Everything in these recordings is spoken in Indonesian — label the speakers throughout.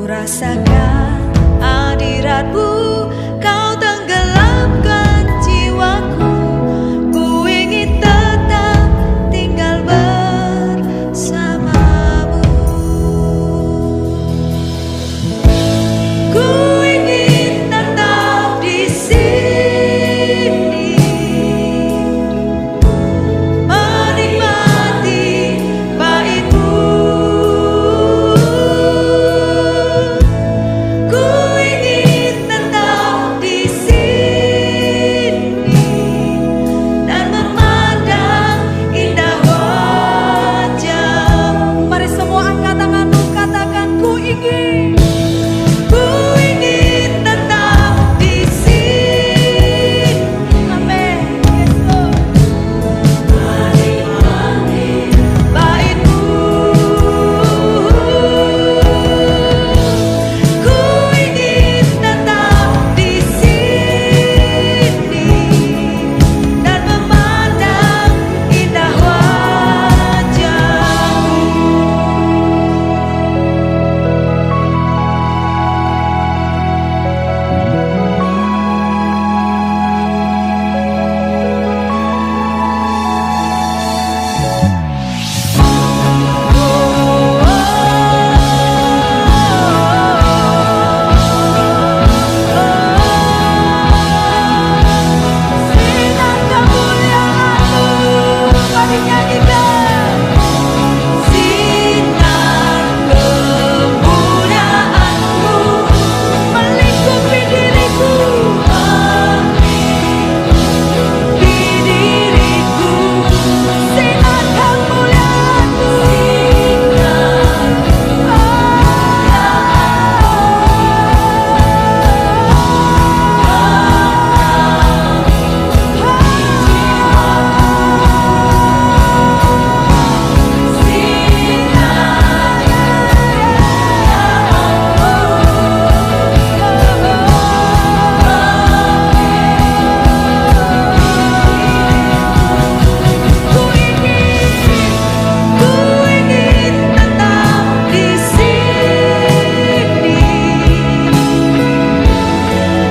Speaker 1: rasakan hadiratmu, kau tenggelamkan jiwaku. Ku ingin tetap tinggal bersamamu. Ku ingin tetap di sini, menikmati baitmu. Ku ingin tetap di sini dan memandang indah wajahmu. Mari semua angkat tanganmu, katakan ku ingin. Ku ingin tetap di sini. Amin. Menikmati baitmu. Ku ingin tetap di sini dan memandang indah sinar kemuliaan-Mu. Mari nyanyikan. Sinar kemuliaan-Mu melingkupi diriku, di diriku. Sinar kemuliaan-Mu, ku ingin tetap di sini,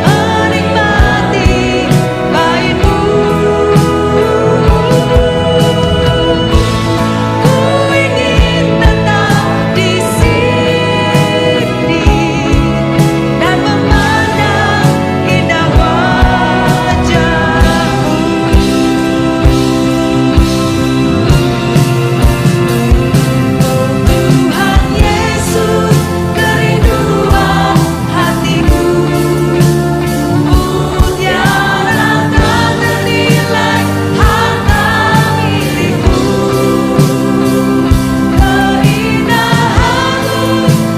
Speaker 1: menikmati baitmu. Ku ingin tetap di sini dan memandang indah wajahmu. Tuhan Yesus, kerinduan hatiku, mutiara tak ternilai, harta milikku. Keindahan-Mu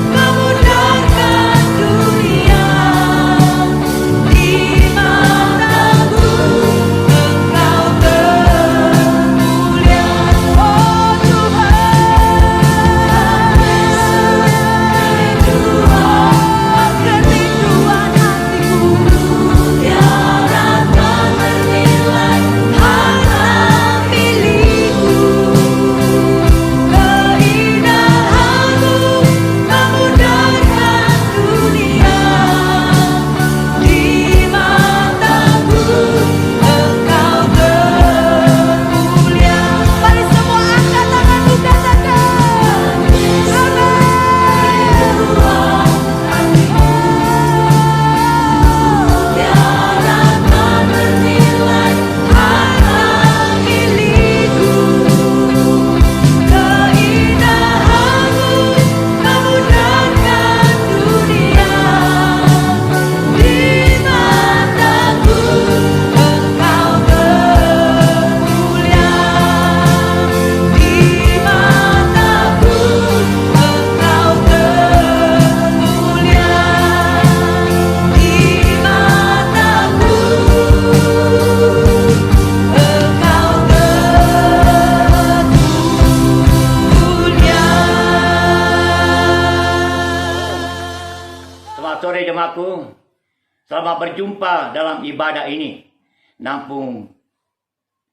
Speaker 1: memudahkan dunia, di mataku Engkau termulia. Oh Tuhan, kerinduan hatiku, mutiara tak ternilai, harta milikku. Keindahan-Mu memudahkan dunia, di mataku Engkau termulia. Mari semua angkat tanganmu, katakan amin. Mutiara tak ternilai, harta milikku. Keindahan-Mu memudahkan dunia, di mataku Engkau termulia. Di mataku Engkau termulia. Di mataku Engkau termulia.
Speaker 2: Selamat sore jemaatku. Selamat berjumpa dalam ibadah ini. Nampung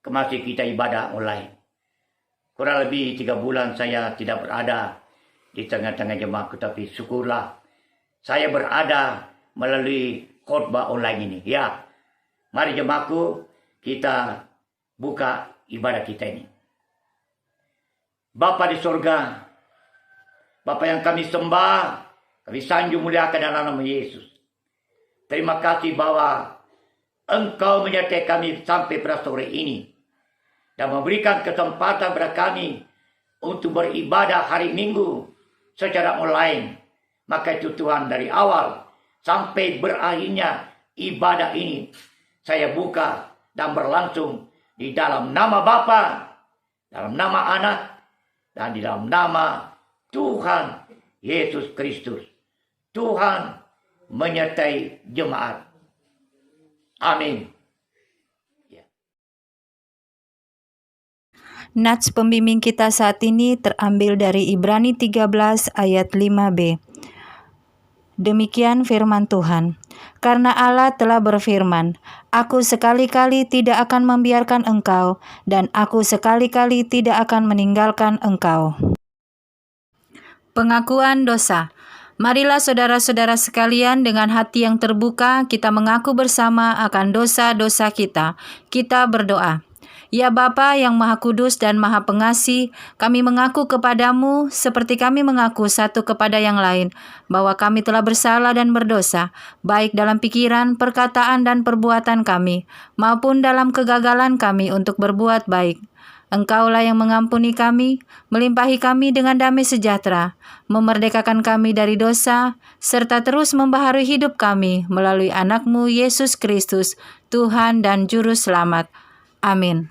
Speaker 2: kemasi kita ibadah online. Kurang lebih 3 bulan saya tidak berada di tengah-tengah jemaatku, tapi syukurlah saya berada melalui khotbah online ini. Ya, mari jemaatku, kita buka ibadah kita ini. Bapa di surga, Bapa yang kami sembah, kami sanjung muliakan dalam nama Yesus. Terima kasih bahwa Engkau menyertai kami sampai pada sore ini dan memberikan kesempatan kepada kami untuk beribadah hari Minggu secara online. Maka itu Tuhan, dari awal sampai berakhirnya ibadah ini saya buka dan berlangsung di dalam nama Bapa, dalam nama Anak, dan di dalam nama Tuhan Yesus Kristus. Tuhan menyertai jemaat. Amin.
Speaker 3: Nats pembimbing kita saat ini terambil dari Ibrani 13 ayat 5b. Demikian firman Tuhan. Karena Allah telah berfirman, Aku sekali-kali tidak akan membiarkan engkau, dan Aku sekali-kali tidak akan meninggalkan engkau. Pengakuan dosa. Marilah saudara-saudara sekalian, dengan hati yang terbuka kita mengaku bersama akan dosa-dosa kita. Kita berdoa. Ya Bapa yang Maha Kudus dan Maha Pengasih, kami mengaku kepadamu seperti kami mengaku satu kepada yang lain, bahwa kami telah bersalah dan berdosa, baik dalam pikiran, perkataan, dan perbuatan kami, maupun dalam kegagalan kami untuk berbuat baik. Engkaulah yang mengampuni kami, melimpahi kami dengan damai sejahtera, memerdekakan kami dari dosa, serta terus membaharui hidup kami melalui Anak-Mu Yesus Kristus, Tuhan dan Juru Selamat. Amin.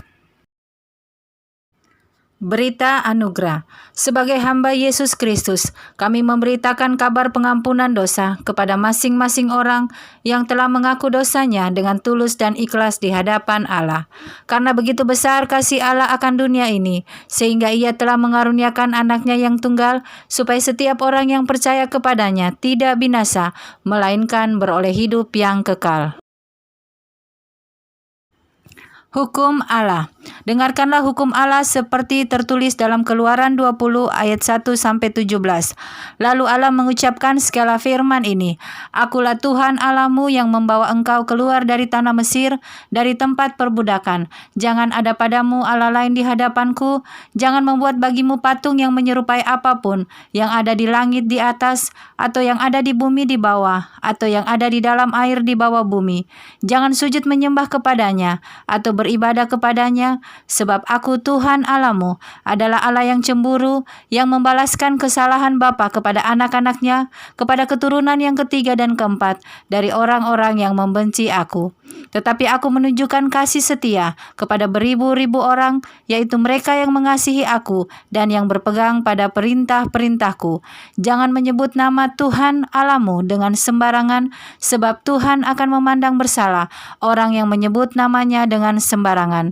Speaker 3: Berita anugerah. Sebagai hamba Yesus Kristus, kami memberitakan kabar pengampunan dosa kepada masing-masing orang yang telah mengaku dosanya dengan tulus dan ikhlas di hadapan Allah. Karena begitu besar kasih Allah akan dunia ini, sehingga Ia telah mengaruniakan Anaknya yang tunggal, supaya setiap orang yang percaya kepadanya tidak binasa, melainkan beroleh hidup yang kekal. Hukum Allah. Dengarkanlah hukum Allah seperti tertulis dalam Keluaran 20 ayat 1-17. Lalu Allah mengucapkan segala firman ini, Akulah Tuhan Allahmu yang membawa engkau keluar dari tanah Mesir, dari tempat perbudakan. Jangan ada padamu Allah lain di hadapanku. Jangan membuat bagimu patung yang menyerupai apapun yang ada di langit di atas, atau yang ada di bumi di bawah, atau yang ada di dalam air di bawah bumi. Jangan sujud menyembah kepadanya, atau beribadah kepadanya, sebab Aku Tuhan Allahmu adalah Allah yang cemburu, yang membalaskan kesalahan bapa kepada anak-anaknya, kepada keturunan yang ketiga dan keempat dari orang-orang yang membenci Aku. Tetapi Aku menunjukkan kasih setia kepada beribu-ribu orang, yaitu mereka yang mengasihi Aku dan yang berpegang pada perintah-perintahku. Jangan menyebut nama Tuhan Allahmu dengan sembarangan, sebab Tuhan akan memandang bersalah orang yang menyebut namanya dengan sembarangan.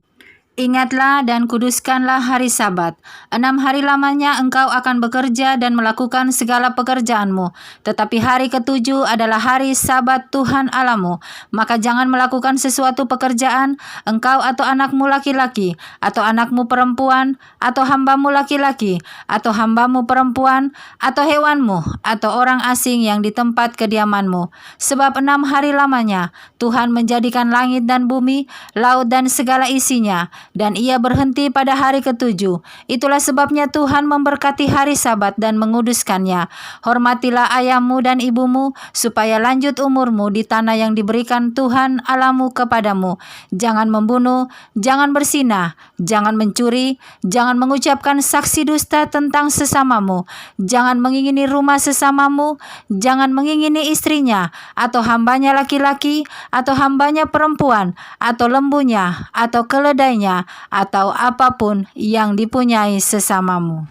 Speaker 3: Ingatlah dan kuduskanlah hari Sabat. 6 hari lamanya engkau akan bekerja dan melakukan segala pekerjaanmu. Tetapi hari ke-7 adalah hari Sabat Tuhan Allahmu. Maka jangan melakukan sesuatu pekerjaan, engkau atau anakmu laki-laki, atau anakmu perempuan, atau hambamu laki-laki, atau hambamu perempuan, atau hewanmu, atau orang asing yang di tempat kediamanmu. Sebab 6 hari lamanya Tuhan menjadikan langit dan bumi, laut dan segala isinya, dan Ia berhenti pada hari ke-7. Itulah sebabnya Tuhan memberkati hari Sabat dan menguduskannya. Hormatilah ayahmu dan ibumu, supaya lanjut umurmu di tanah yang diberikan Tuhan Allahmu kepadamu. Jangan membunuh, jangan berzinah, jangan mencuri, jangan mengucapkan saksi dusta tentang sesamamu, jangan mengingini rumah sesamamu, jangan mengingini istrinya, atau hambanya laki-laki, atau hambanya perempuan, atau lembunya, atau keledainya, atau apapun yang dipunyai sesamamu.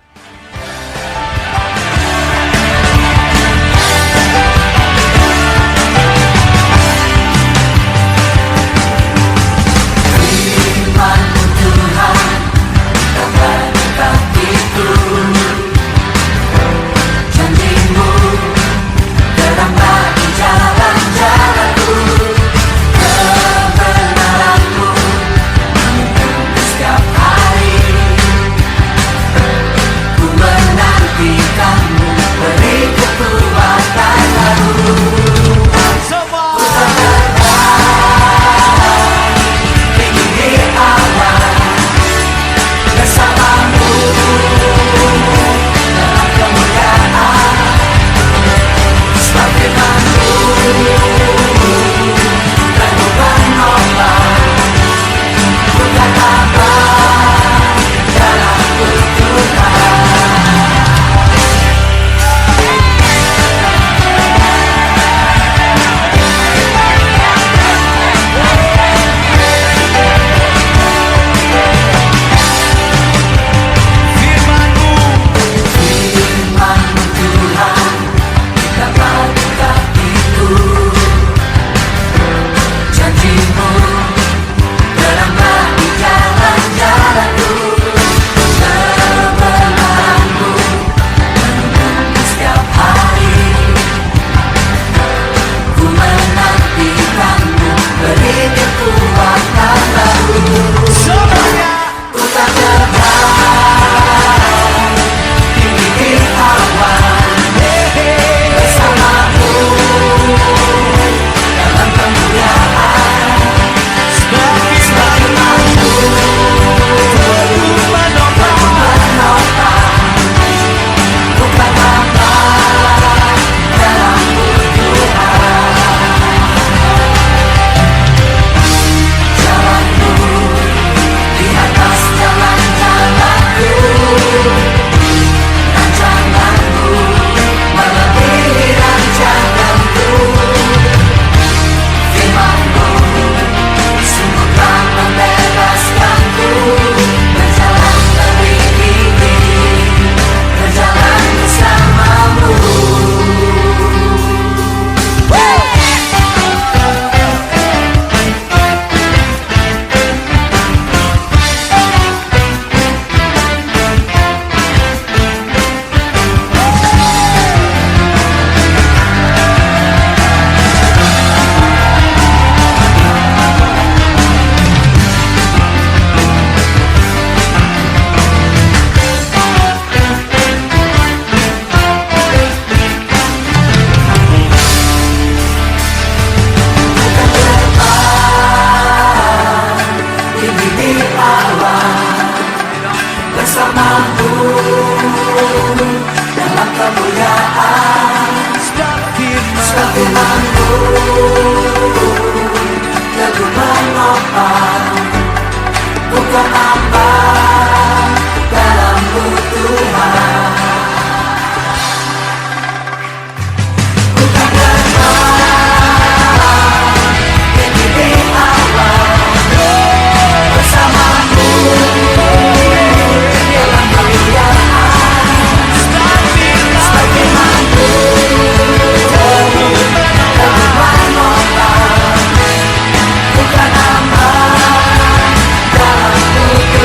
Speaker 4: Ku teguh menopang, bukan hamba dalam-Mu Tuhan. Bukan lemah, tinggi Allah bersama-Mu dalam kemuliaan, sebagai mantu teguh menopang, bukan hamba dalam-Mu Tuhan.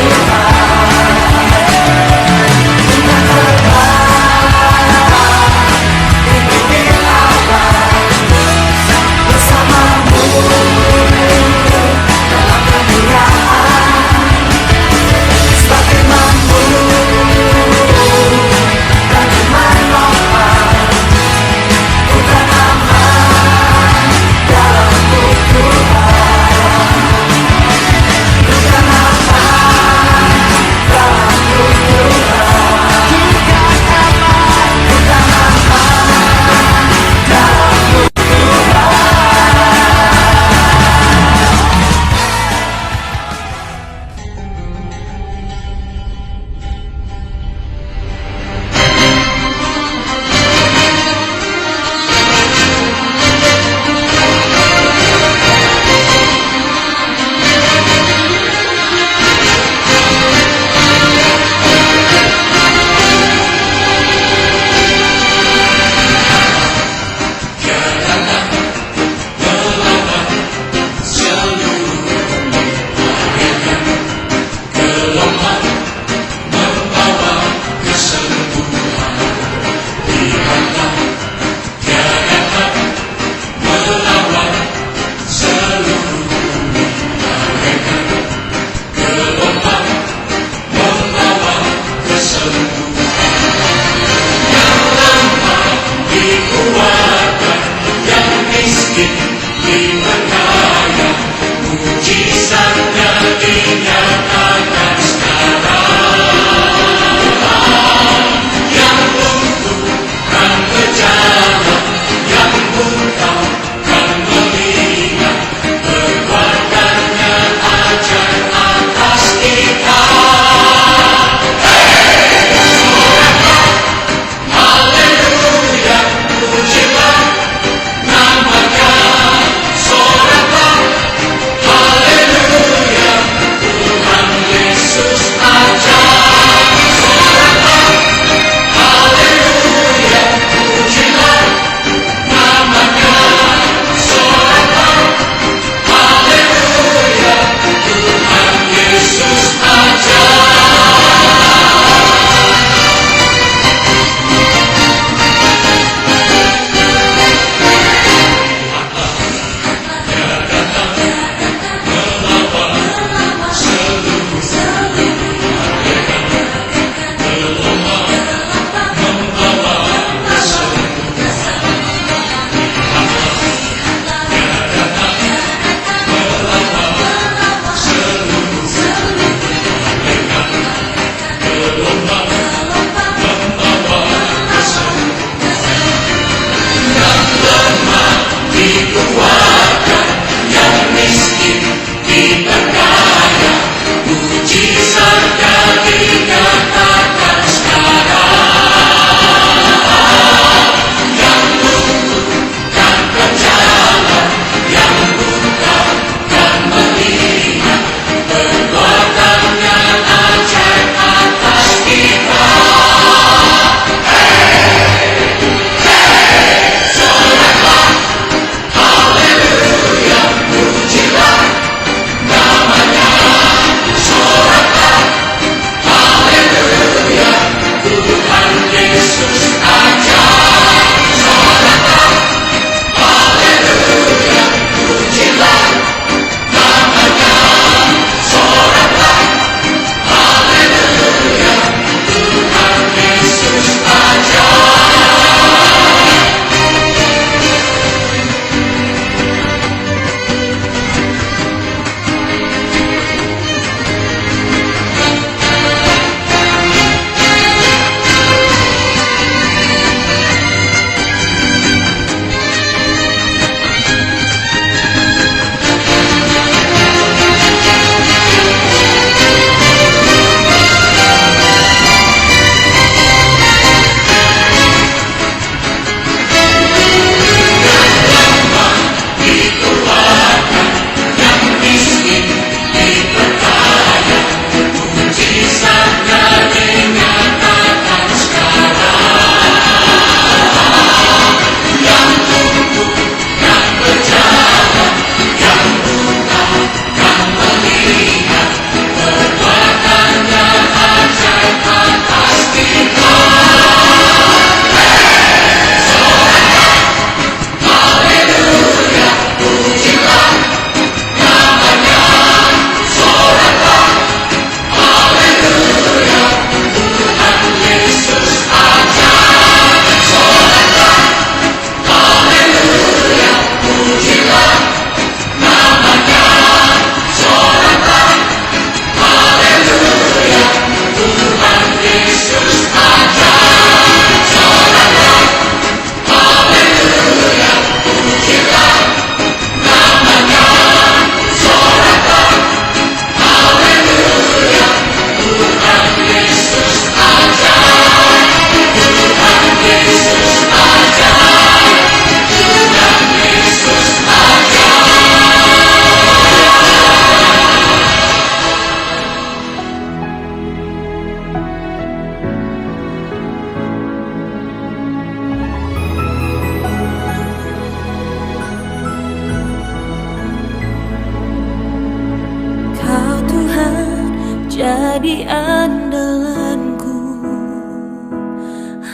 Speaker 5: jadi andalanku.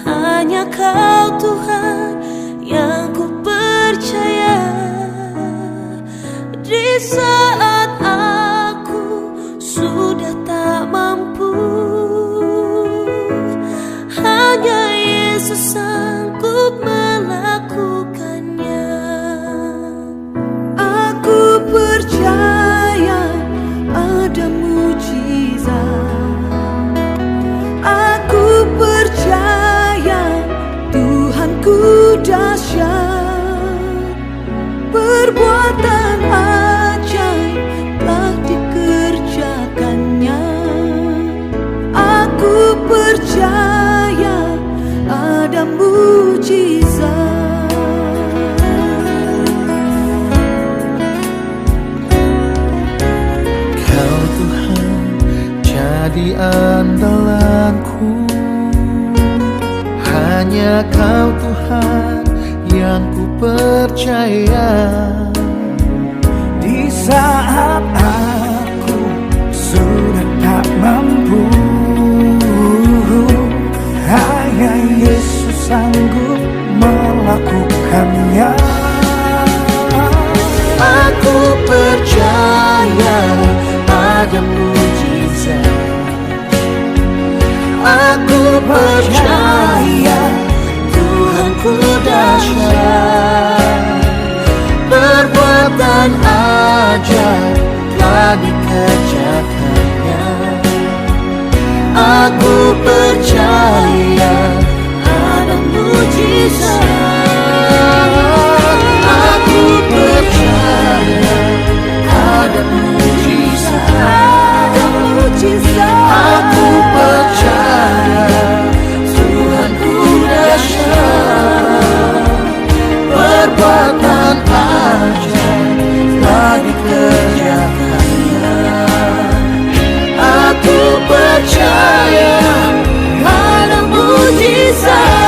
Speaker 5: Hanya Kau Tuhan yang ku percaya. Di saat aku sudah tak mampu, hanya Yesus sanggup melakukannya. Aku percaya ada mujizat. Aku percaya Tuhanku dahsyat. Perbuatan ajaib telah dikerjakannya. Aku percaya ada mujizat.
Speaker 6: Kau Tuhan jadi andalanku. Hanya Kau Tuhan yang ku percaya. Di saat aku sudah tak mampu, hanya Yesus sanggup melakukannya. Aku percaya ada mujizat. Aku percaya Tuhanku dahsyat. Perbuatan ajaib telah dikerjakannya. Aku percaya ada mujizat. Aku percaya ada mujizat. Aku percaya Tuhanku dahsyat. Perbuatan ajaib telah dikerjakannya. Aku percaya ada mujizat.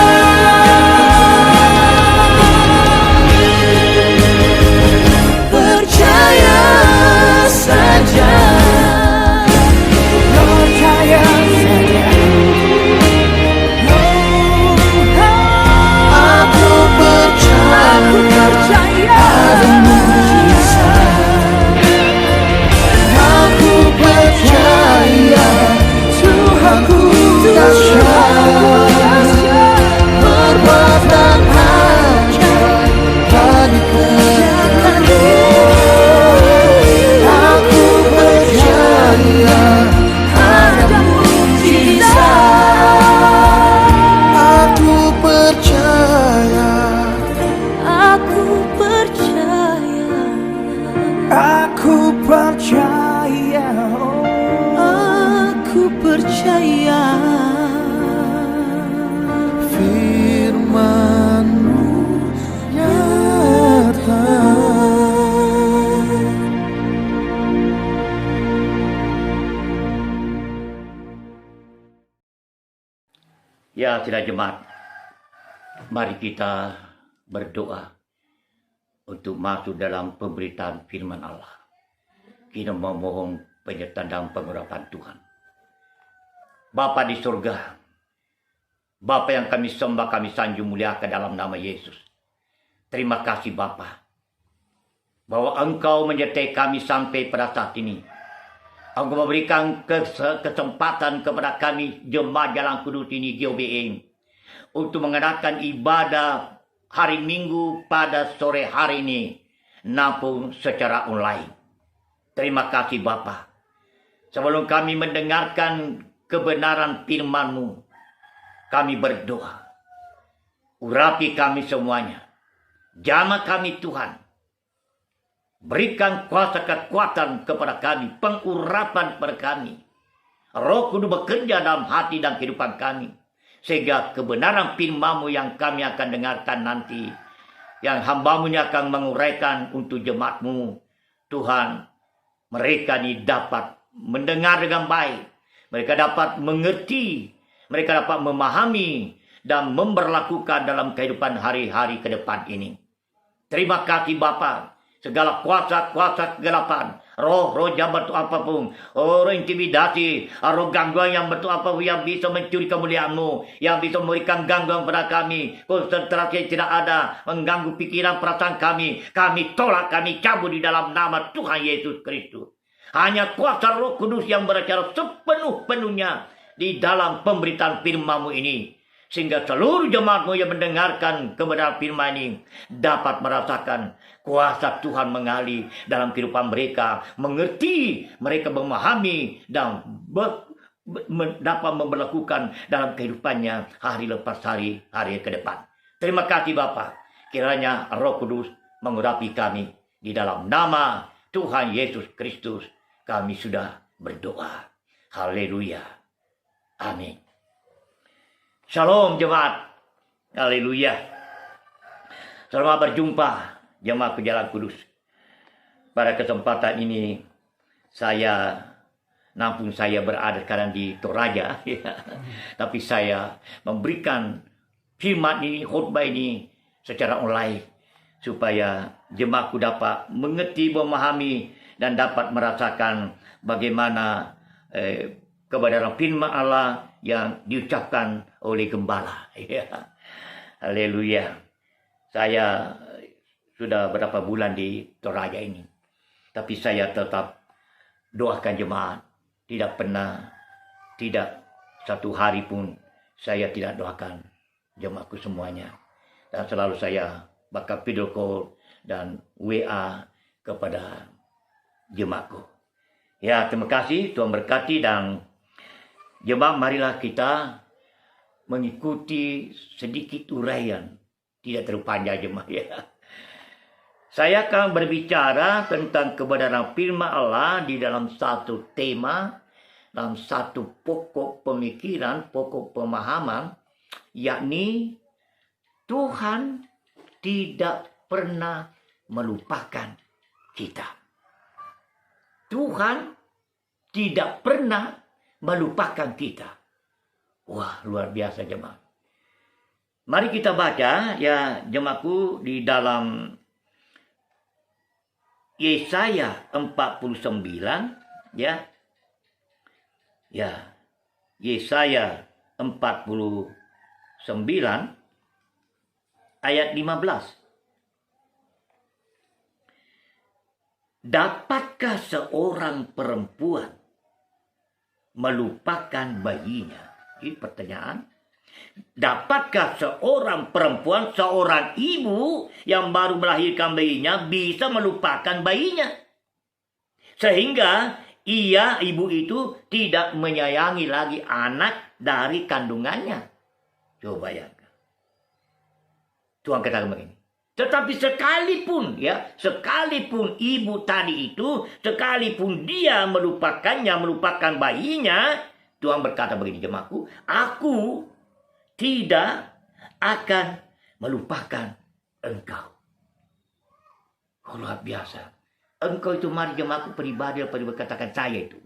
Speaker 6: Percaya saja. Percaya saja. Aku percaya ada mujizat. Aku percaya Tuhanku dahsyat. Perbuatan ajaib telah dikerjakannya. Aku percaya ada mujizat. Aku percaya.
Speaker 5: Aku percaya.
Speaker 6: Aku percaya.
Speaker 5: Aku percaya.
Speaker 6: Firman-Mu nyata.
Speaker 2: Ya, tidak jemaat. Mari kita berdoa untuk masuk dalam pemberitaan firman Allah. Kita memohon penyertaan dan pengurapan Tuhan. Bapa di surga, Bapa yang kami sembah, kami sanjung muliakan dalam nama Yesus. Terima kasih Bapa, bahwa Engkau menyertai kami sampai pada saat ini. Engkau memberikan kesempatan kepada kami jemaat Jalan Kudus ini GOBM untuk mengadakan ibadah hari Minggu pada sore hari ini, namun secara online. Terima kasih Bapa. Sebelum kami mendengarkan kebenaran firman-Mu, kami berdoa. Urapi kami semuanya. Jamah kami Tuhan. Berikan kuasa kekuatan kepada kami, pengurapan kepada kami. Roh Kudus bekerja dalam hati dan kehidupan kami. Sehingga kebenaran firman-Mu yang kami akan dengarkan nanti, yang hamba-Mu akan menguraikan untuk jemaat-Mu, Tuhan, mereka ini dapat mendengar dengan baik. Mereka dapat mengerti, mereka dapat memahami, dan memberlakukan dalam kehidupan hari-hari ke depan ini. Terima kasih Bapa. segala kuasa-kuasa kegelapan, roh-roh yang bentuk apapun, roh intimidasi, roh gangguan yang bentuk apapun yang bisa mencuri kemuliaan-Mu, yang bisa memberikan gangguan pada kami, konsentrasi tidak ada, mengganggu pikiran perasaan kami tolak, kami cabut di dalam nama Tuhan Yesus Kristus. Hanya kuasa Roh Kudus yang beracara sepenuh-penuhnya di dalam pemberitaan firman-Mu ini, sehingga seluruh jemaat-Mu yang mendengarkan kebenaran firman ini dapat merasakan kuasa Tuhan mengalir dalam kehidupan mereka, mengerti, mereka memahami, dan dapat memperlakukan dalam kehidupannya hari lepas hari ke depan. Terima kasih Bapa. Kiranya Roh Kudus mengurapi kami. Di dalam nama Tuhan Yesus Kristus kami sudah berdoa. Haleluya. Amin. Shalom jemaat. Haleluya. Selamat berjumpa jemaat Pejalan Kudus. Pada kesempatan ini nampung saya berada sekarang di Toraja, tapi saya memberikan firman ini, khotbah ini secara online supaya jemaatku dapat mengerti, memahami, dan dapat merasakan bagaimana kebenaran firman Allah yang diucapkan oleh gembala. Haleluya. Saya sudah berapa bulan di Toraja ini, tapi saya tetap doakan jemaat. Tidak satu hari pun saya tidak doakan jemaatku semuanya. Dan selalu saya bakal video call dan WA kepada jemaatku. Ya, terima kasih, Tuhan berkati. Dan jemaat, marilah kita mengikuti sedikit uraian, tidak terlalu panjang jemaat ya. Saya akan berbicara tentang kebenaran firman Allah di dalam satu tema, dalam satu pokok pemikiran, pokok pemahaman, yakni Tuhan tidak pernah melupakan kita. Tuhan tidak pernah melupakan kita. Wah, luar biasa jemaat. Mari kita baca ya jemaatku di dalam Yesaya 49 ya. Ya. Yesaya 49 ayat 15. Dapatkah seorang perempuan melupakan bayinya? Ini pertanyaan. Dapatkah seorang perempuan, seorang ibu yang baru melahirkan bayinya bisa melupakan bayinya? Sehingga ibu itu tidak menyayangi lagi anak dari kandungannya. Coba bayangkan. Tuhan katakan begini. Tetapi sekalipun ibu tadi itu, sekalipun dia melupakan bayinya, Tuhan berkata begini jemaatku, aku tidak akan melupakan engkau. Oh, luar biasa. Engkau itu mari jemaatku pribadi daripada berkatakan saya itu.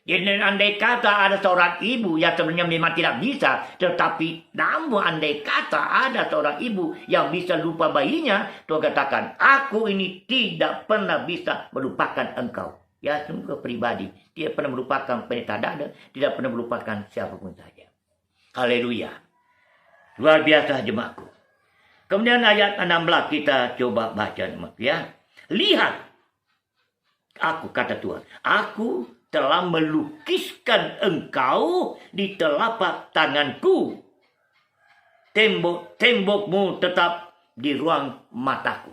Speaker 2: Jadi andai kata ada seorang ibu yang sebenarnya memang tidak bisa, tetapi namun andai kata ada seorang ibu yang bisa lupa bayinya, Tuhan katakan, aku ini tidak pernah bisa melupakan engkau. Ya, semoga pribadi tidak pernah melupakan pendeta dada, tidak pernah melupakan siapapun saja. Haleluya. Luar biasa jemaatku. Kemudian ayat 16 kita coba baca ya. Lihat, aku kata Tuhan, aku telah melukiskan engkau di telapak tanganku. Tembokmu tetap di ruang mataku.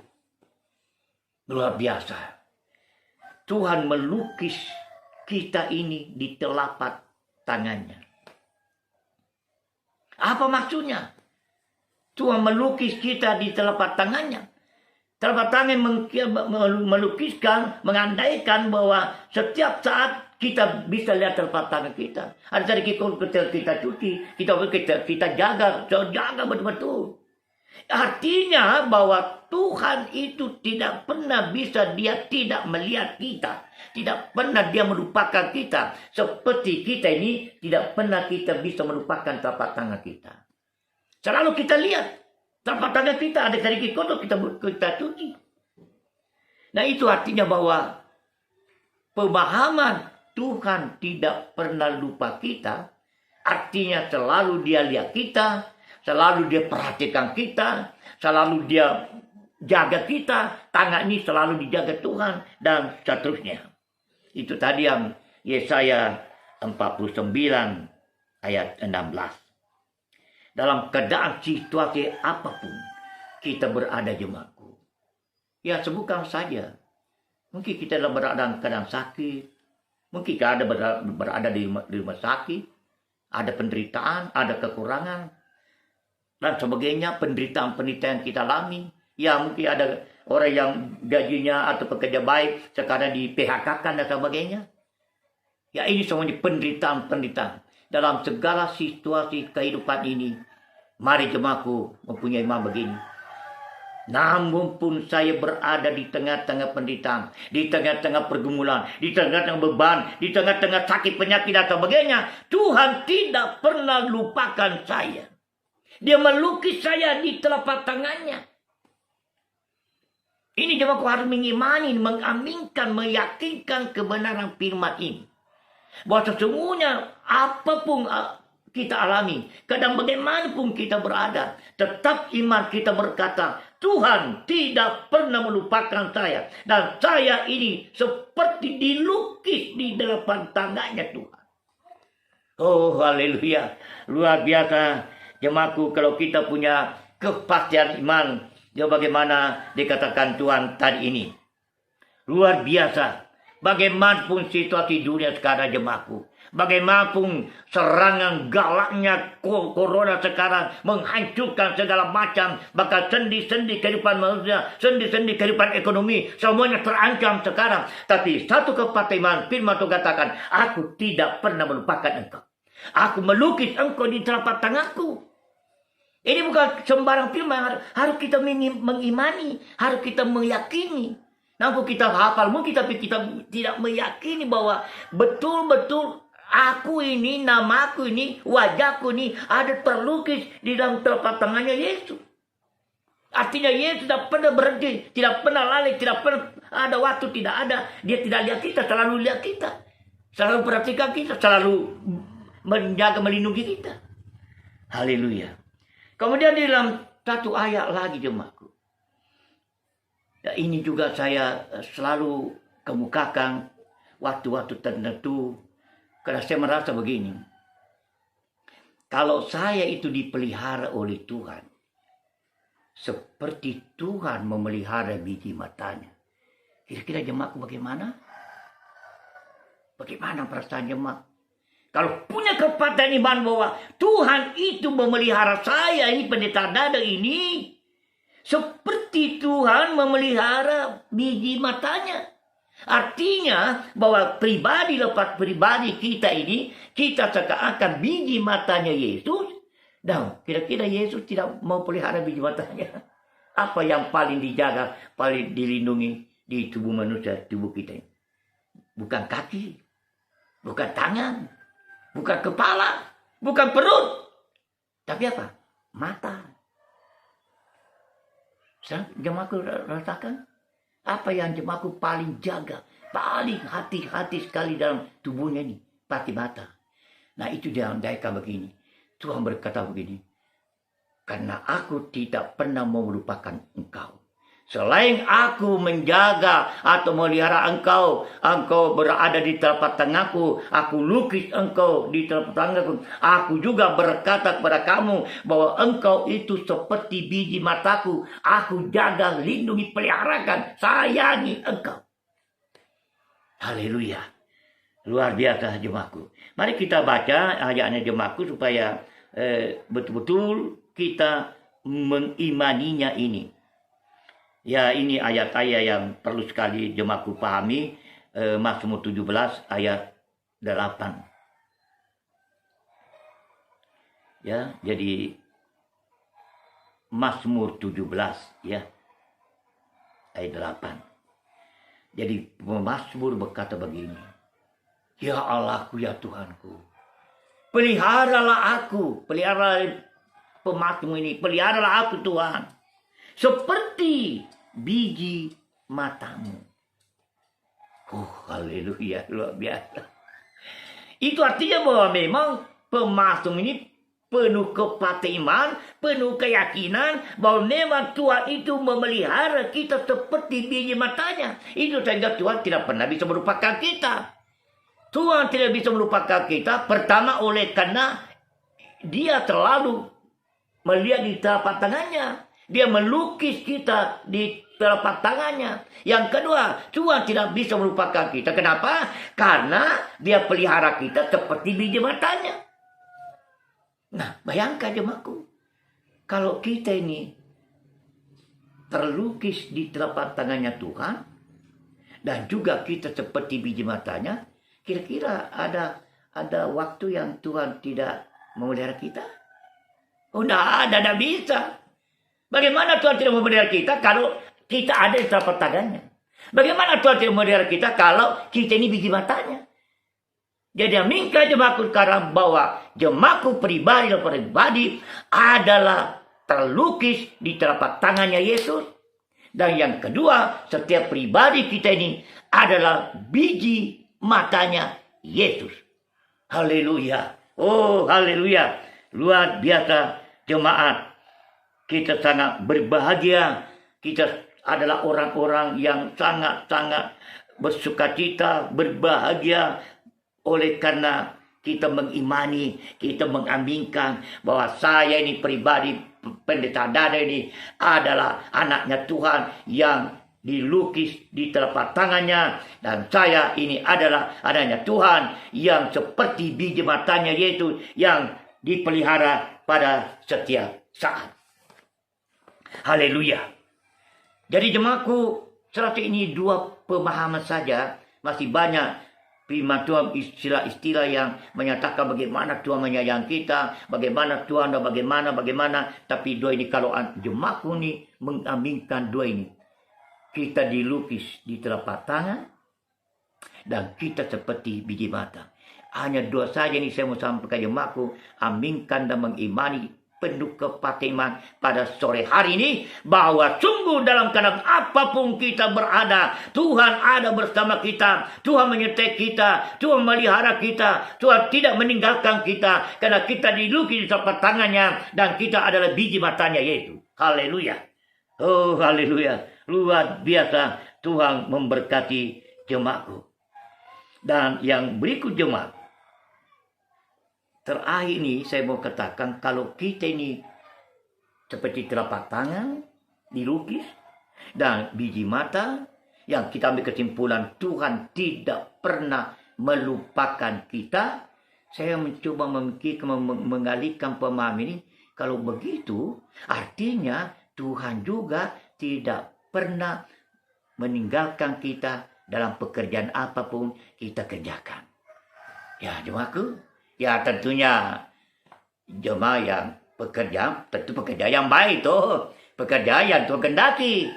Speaker 2: Luar biasa. Tuhan melukis kita ini di telapak tangannya. Apa maksudnya? Tuhan melukis kita di telapak tangannya. Telapak tangan melukiskan, mengandaikan bahwa setiap saat kita bisa lihat telapak tangan kita. Ada tadi kita cuci, kita jaga betul-betul. Artinya bahwa Tuhan itu tidak pernah bisa, dia tidak melihat kita. Tidak pernah dia melupakan kita. Seperti kita ini tidak pernah kita bisa melupakan telapak tangan kita. Selalu kita lihat telapak tangan kita, ada tadi kita cuci. Nah itu artinya bahwa pemahaman Tuhan tidak pernah lupa kita, artinya selalu dia lihat kita, selalu dia perhatikan kita, selalu dia jaga kita, tangan ini selalu dijaga Tuhan, dan seterusnya. Itu tadi yang Yesaya 49 ayat 16. Dalam keadaan situasi apapun kita berada, jemaatku, ya sembuhkan saja. Mungkin kita dalam berada keadaan sakit, mungkin kita ada berada di rumah sakit, ada penderitaan, ada kekurangan, dan sebagainya, penderitaan-penderitaan yang kita alami. Ya mungkin ada orang yang gajinya atau pekerja baik sekarang di PHK-kan dan sebagainya. Ya ini semuanya penderitaan-penderitaan. Dalam segala situasi kehidupan ini, mari jemaatku mempunyai iman begini. Namun pun saya berada di tengah-tengah penderitaan, di tengah-tengah pergumulan, di tengah-tengah beban, di tengah-tengah sakit penyakit dan sebagainya, Tuhan tidak pernah lupakan saya. Dia melukis saya di telapak tangannya. Ini jemaatku harus mengimani, mengaminkan, meyakinkan kebenaran firman ini. Bahwa sesungguhnya apapun kita alami, kadang bagaimanapun kita berada, tetap iman kita berkata, Tuhan tidak pernah melupakan saya. Dan saya ini seperti dilukis di depan tangannya Tuhan. Oh haleluya, luar biasa. Jemaatku, kalau kita punya kepastian iman, ya bagaimana dikatakan Tuhan tadi ini. Luar biasa. Bagaimanapun situasi dunia sekarang, jemaatku, bagaimanapun serangan galaknya corona sekarang menghancurkan segala macam, bahkan sendi-sendi kehidupan manusia, sendi-sendi kehidupan ekonomi, semuanya terancam sekarang. Tapi satu kepastian firman Tuhan katakan, aku tidak pernah melupakan engkau. Aku melukis engkau di telapak tanganku. Ini bukan sembarang firman, harus kita mengimani, harus kita meyakini. Namun kita hafal mungkin, tapi kita tidak meyakini bahwa betul-betul aku ini, namaku ini, wajahku ini ada terlukis di dalam telapak tangannya Yesus. Artinya Yesus tidak pernah berhenti, tidak pernah lalai, tidak pernah ada waktu, tidak ada. Dia tidak lihat kita, selalu lihat kita. Selalu perhatikan kita, selalu menjaga, melindungi kita. Haleluya. Kemudian di dalam satu ayat lagi, jemaatku. Ya, ini juga saya selalu kemukakan waktu-waktu tertentu, karena saya merasa begini. Kalau saya itu dipelihara oleh Tuhan, seperti Tuhan memelihara biji matanya. Kira-kira jemaatku bagaimana? Bagaimana perasaan jemaat? Kalau punya kepastian iman bahwa Tuhan itu memelihara saya, ini pendeta dada ini, seperti Tuhan memelihara biji matanya. Artinya bahwa pribadi lepas pribadi kita ini, kita seakan biji matanya Yesus. Dan kira-kira Yesus tidak mau pelihara biji matanya. Apa yang paling dijaga, paling dilindungi di tubuh manusia, tubuh kita ini? Bukan kaki, bukan tangan, bukan kepala, bukan perut. Tapi apa? Mata. Jemaatku rasakan? Apa yang jemaatku paling jaga, paling hati-hati sekali dalam tubuhnya ini? Pasti mata. Nah itu dia andaikan begini. Tuhan berkata begini. Karena aku tidak pernah mau melupakan engkau. Selain aku menjaga atau melihara engkau, engkau berada di telapak tanganku, aku lukis engkau di telapak tanganku. Aku juga berkata kepada kamu bahwa engkau itu seperti biji mataku. Aku jaga, lindungi, peliharakan, sayangi engkau. Haleluya. Luar biasa jemaatku. Mari kita baca ayatnya jemaatku supaya betul-betul kita mengimaninya ini. Ya ini ayat-ayat yang perlu sekali jemaatku pahami. Mazmur 17 ayat 8. Ya, jadi Mazmur 17 ya ayat 8. Jadi pemazmur berkata begini. Ya Allahku, ya Tuhanku, peliharalah aku, peliharalah pemazmur ini, peliharalah aku Tuhan. Seperti biji matamu. Haleluya, luar biasa. Itu artinya bahwa memang pemasung ini penuh kepatiman, penuh keyakinan bahwa memang Tuhan itu memelihara kita seperti biji matanya. Itu sehingga Tuhan tidak pernah bisa melupakan kita. Tuhan tidak bisa melupakan kita, pertama oleh karena Dia selalu melihat di telapak tangannya. Dia melukis kita di telapak tangannya. Yang kedua, Tuhan tidak bisa melupakan kita. Kenapa? Karena Dia pelihara kita seperti biji matanya. Nah, bayangkan jemaatku, kalau kita ini terlukis di telapak tangannya Tuhan, dan juga kita seperti biji matanya, kira-kira ada waktu yang Tuhan tidak memelihara kita? Oh, tidak bisa. Bagaimana Tuhan tidak memelihara kita kalau kita ada di telapak tangannya? Bagaimana Tuhan tidak memelihara kita kalau kita ini biji matanya? Jadi aminkan jemaatku sekarang bahwa jemaatku pribadi adalah terlukis di telapak tangannya Yesus. Dan yang kedua, setiap pribadi kita ini adalah biji matanya Yesus. Haleluya. Oh, haleluya. Luar biasa jemaat. Kita sangat berbahagia. Kita adalah orang-orang yang sangat-sangat bersukacita, berbahagia. Oleh karena kita mengimani, kita mengaminkan bahwa saya ini pribadi pendeta Dada ini adalah anaknya Tuhan yang dilukis di telapak tangannya. Dan saya ini adalah anaknya Tuhan yang seperti biji matanya yaitu yang dipelihara pada setiap saat. Haleluya. Jadi jemaatku, serasa ini dua pemahaman saja, masih banyak firman Tuhan, istilah-istilah yang menyatakan bagaimana Tuhan menyayangi kita, bagaimana Tuhan dan bagaimana. Tapi dua ini, kalau jemaatku ini mengaminkan dua ini, kita dilukis di telapak tangan dan kita seperti biji mata. Hanya dua saja ini saya mau sampaikan jemaatku, aminkan dan mengimani penuh kepatiman pada sore hari ini bahwa sungguh dalam keadaan apapun kita berada, Tuhan ada bersama kita, Tuhan menyertai kita, Tuhan melihara kita, Tuhan tidak meninggalkan kita karena kita dilukis di telapak tangannya dan kita adalah biji matanya yaitu. Haleluya. Oh, haleluya. Luar biasa Tuhan memberkati jemaatku. Dan yang berikut jemaat, terakhir ini saya mau katakan kalau kita ini seperti telapak tangan dilukis dan biji mata yang kita ambil kesimpulan Tuhan tidak pernah melupakan kita. Saya mencoba memikirkan, mengalihkan pemahaman ini. Kalau begitu artinya Tuhan juga tidak pernah meninggalkan kita dalam pekerjaan apapun kita kerjakan. Ya jemaatku. Ya tentunya jemaah yang bekerja, tentu pekerja yang baik tuh. Pekerja yang Tuhan kendaki.